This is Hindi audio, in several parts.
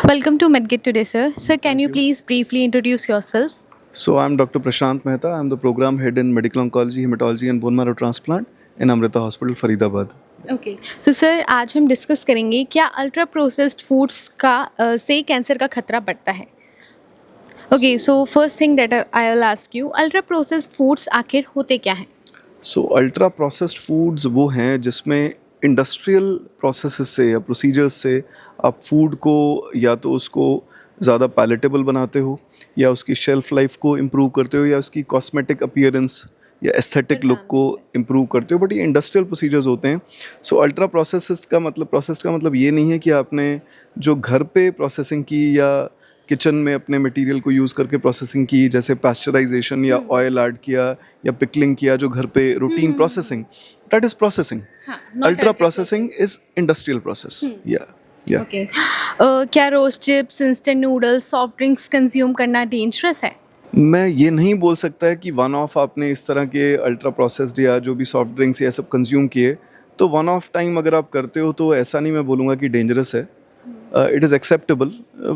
Welcome to MedGit today, sir. Sir, can you please briefly introduce yourself? So I'm Dr. Prashant Mehta. I'm the program head in medical oncology, hematology and bone marrow transplant in Amrita Hospital, Faridabad. Okay so sir आज हम डिस्कस करेंगे क्या अल्ट्रा प्रोसेस्ड फूड्स का से कैंसर का खतरा बढ़ता है. Okay so first thing that I will ask you, ultra processed foods आखिर होते क्या हैं? So अल्ट्रा प्रोसेस्ड फूड्स वो हैं जिसमें इंडस्ट्रियल प्रोसेसेस से या प्रोसीजर्स से आप फूड को या तो उसको ज़्यादा पैलेटेबल बनाते हो या उसकी शेल्फ लाइफ को इम्प्रूव करते हो या उसकी कॉस्मेटिक अपीयरेंस या एस्थेटिक लुक को इम्प्रूव करते हो, बट ये इंडस्ट्रियल प्रोसीजर्स होते हैं. सो अल्ट्रा प्रोसेस्ड का मतलब ये नहीं है कि आपने जो घर पे प्रोसेसिंग की या किचन में अपने मटेरियल को यूज़ करके प्रोसेसिंग की, जैसे पास्चराइजेशन या ऑयल ऐड किया या पिकलिंग किया, जो घर पे routine processing, that is processing. Ultra processing is industrial process. या ओके क्या roast chips, instant noodles, soft drinks consume करना डेंजरस है? मैं ये नहीं बोल सकता है कि वन ऑफ आपने इस तरह के अल्ट्रा प्रोसेस्ड या जो भी सॉफ्ट ड्रिंक्स या सब कंज्यूम किए तो वन ऑफ टाइम अगर आप करते हो तो ऐसा नहीं मैं बोलूँगा कि डेंजरस है. It is acceptable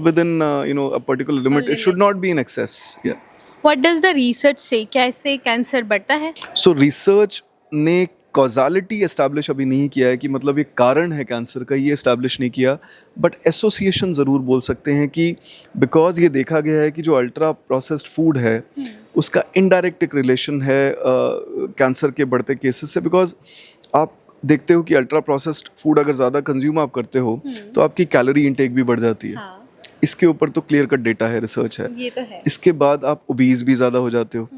within a particular limit. It should not be in excess. Yeah. What does the research से, क्या इससे कैंसर बढ़ता है? So research ने कॉजालिटी एस्टैब्लिश अभी नहीं किया है कि मतलब ये कारण है कैंसर का, ये एस्टैब्लिश नहीं किया, बट एसोसिएशन ज़रूर बोल सकते हैं कि बिकॉज ये देखा गया है कि जो अल्ट्रा प्रोसेस्ड फूड है उसका इनडायरेक्ट एक रिलेशन है कैंसर के बढ़ते केसेस से. बिकॉज आप देखते हो कि अल्ट्रा प्रोसेस्ड फूड अगर ज़्यादा कंज्यूम आप करते हो तो आपकी कैलोरी इंटेक भी बढ़ जाती है. हाँ, इसके ऊपर तो क्लियर कट डेटा है, रिसर्च है. ये तो है. इसके बाद आप ओबीज भी ज़्यादा हो जाते हो.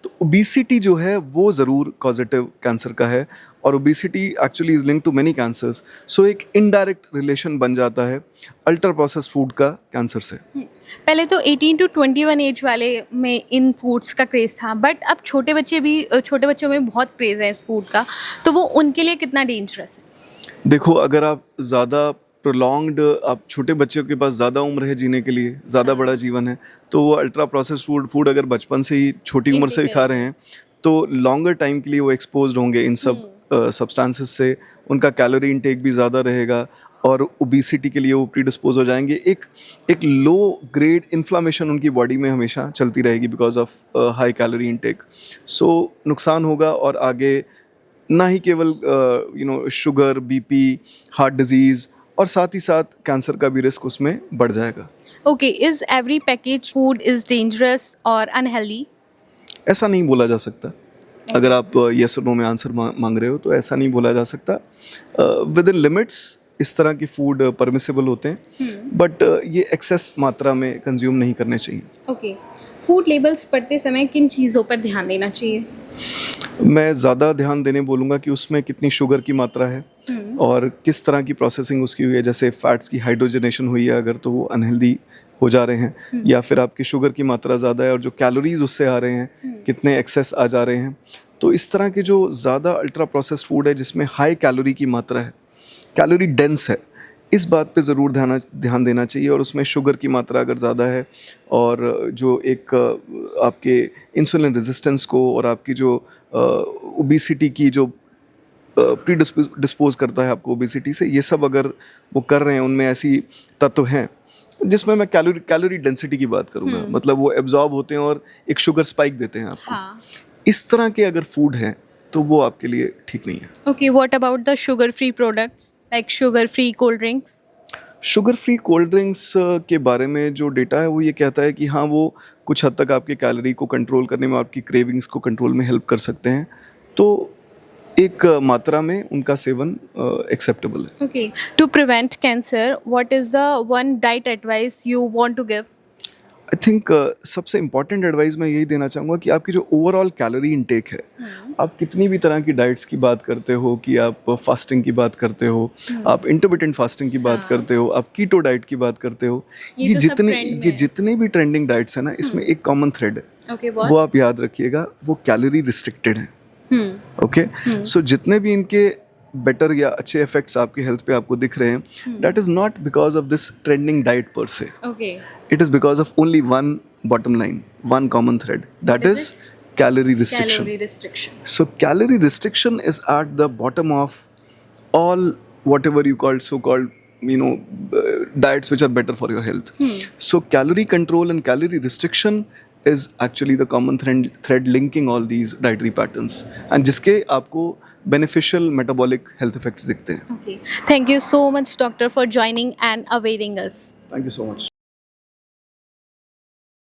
तो ओबेसिटी जो है वो ज़रूर कॉजेटिव कैंसर का है और obesity actually is link to many cancers. So एक इनडायरेक्ट रिलेशन बन जाता है अल्ट्रा प्रोसेस्ड फूड का कैंसर से. पहले तो 18 टू 21 एज वाले में इन फूड्स का क्रेज़ था, बट अब छोटे बच्चों में बहुत क्रेज़ है इस फूड का, तो वो उनके लिए कितना डेंजरस है? देखो, अगर आप ज़्यादा प्रोलॉन्ग्ड, आप छोटे बच्चों के पास ज़्यादा उम्र है जीने के लिए, ज़्यादा बड़ा जीवन है, तो वो अल्ट्रा प्रोसेस्ड फूड अगर बचपन से ही छोटी उम्र से ही खा रहे हैं तो लॉन्गर टाइम के लिए वो एक्सपोज्ड होंगे इन सब सब्सटेंसेस से. उनका कैलोरी इंटेक भी ज़्यादा रहेगा और ओबेसिटी के लिए वो प्रीडिस्पोज हो जाएंगे. एक लो ग्रेड इन्फ्लामेशन उनकी बॉडी में हमेशा चलती रहेगी because of high calorie intake. So नुकसान होगा और आगे ना ही केवल शुगर, बीपी, हार्ट डिजीज़ और साथ ही साथ कैंसर का भी रिस्क उसमें बढ़ जाएगा. Okay, is every package food is dangerous और अनहेल्दी? ऐसा नहीं बोला जा सकता. अगर आप यस और नो में आंसर मांग रहे हो तो ऐसा नहीं बोला जा सकता. विद इन लिमिट्स इस तरह के फूड परमिसेबल होते हैं, बट ये एक्सेस मात्रा में कंज्यूम नहीं करने चाहिए. ओके, फूड लेबल्स पढ़ते समय किन चीज़ों पर ध्यान देना चाहिए? मैं ज़्यादा ध्यान देने बोलूँगा कि उसमें कितनी शुगर की मात्रा है और किस तरह की प्रोसेसिंग उसकी हुई है. जैसे फैट्स की हाइड्रोजनेशन हुई है अगर, तो वो अनहेल्दी हो जा रहे हैं, या फिर आपकी शुगर की मात्रा ज़्यादा है और जो कैलोरीज उससे आ रहे हैं कितने एक्सेस आ जा रहे हैं. तो इस तरह के जो ज़्यादा अल्ट्रा प्रोसेस्ड फूड है जिसमें हाई कैलोरी की मात्रा है, कैलोरी डेंस है, इस बात पे ज़रूर ध्यान देना चाहिए. और उसमें शुगर की मात्रा अगर ज़्यादा है और जो एक आपके इंसुलिन रेजिस्टेंस को और आपकी जो ओबेसिटी की जो डिस्पोज करता है आपको ओबेसिटी से, ये सब अगर वो कर रहे हैं, उनमें ऐसी तत्व हैं जिसमें मैं कैलोरी डेंसिटी की बात करूँगा, मतलब वो एब्जॉर्ब होते हैं और एक शुगर स्पाइक देते हैं आपको. हाँ. इस तरह के अगर फूड हैं तो वो आपके लिए ठीक नहीं है. Okay, what about the sugar free products like sugar free cold drinks? Sugar free cold drinks के बारे में जो डेटा है वो ये कहता है कि हाँ, वो कुछ हद तक आपके कैलोरी को कंट्रोल करने में, आपकी क्रेविंग्स को कंट्रोल में हेल्प कर सकते हैं. तो एक मात्रा में उनका सेवन एक्सेप्टेबल है. Okay, to prevent cancer what is the one diet advice you want to give? I think सबसे इम्पॉर्टेंट एडवाइस मैं यही देना चाहूँगा कि आपकी जो ओवरऑल कैलोरी इंटेक है, आप कितनी भी तरह की डाइट्स की बात करते हो, कि आप फास्टिंग की बात करते हो, आप इंटरमिटेंट फास्टिंग की बात करते हो, आप कीटो डाइट की बात करते हो, ये तो सब trend में है. जितने भी ट्रेंडिंग डाइट्स हैं ना, इसमें एक कॉमन थ्रेड है. ओके, वो आप याद रखिएगा, वो कैलोरी रिस्ट्रिक्टेड है. ओके, सो जितने भी इनके बेटर या अच्छे इफेक्ट्स आपकी हेल्थ पे आपको दिख रहे हैं, that is not because of this trending diet पर से. Okay, It is because of only one bottom line, one common thread. That is calorie restriction. Calorie restriction. So calorie restriction is at the bottom of all whatever you call so-called diets which are better for your health. So calorie control and calorie restriction is actually the common thread linking all these dietary patterns, and जिसके आपको beneficial metabolic health effects दिखते हैं. Okay. Thank you so much, doctor, for joining and availing us. Thank you so much.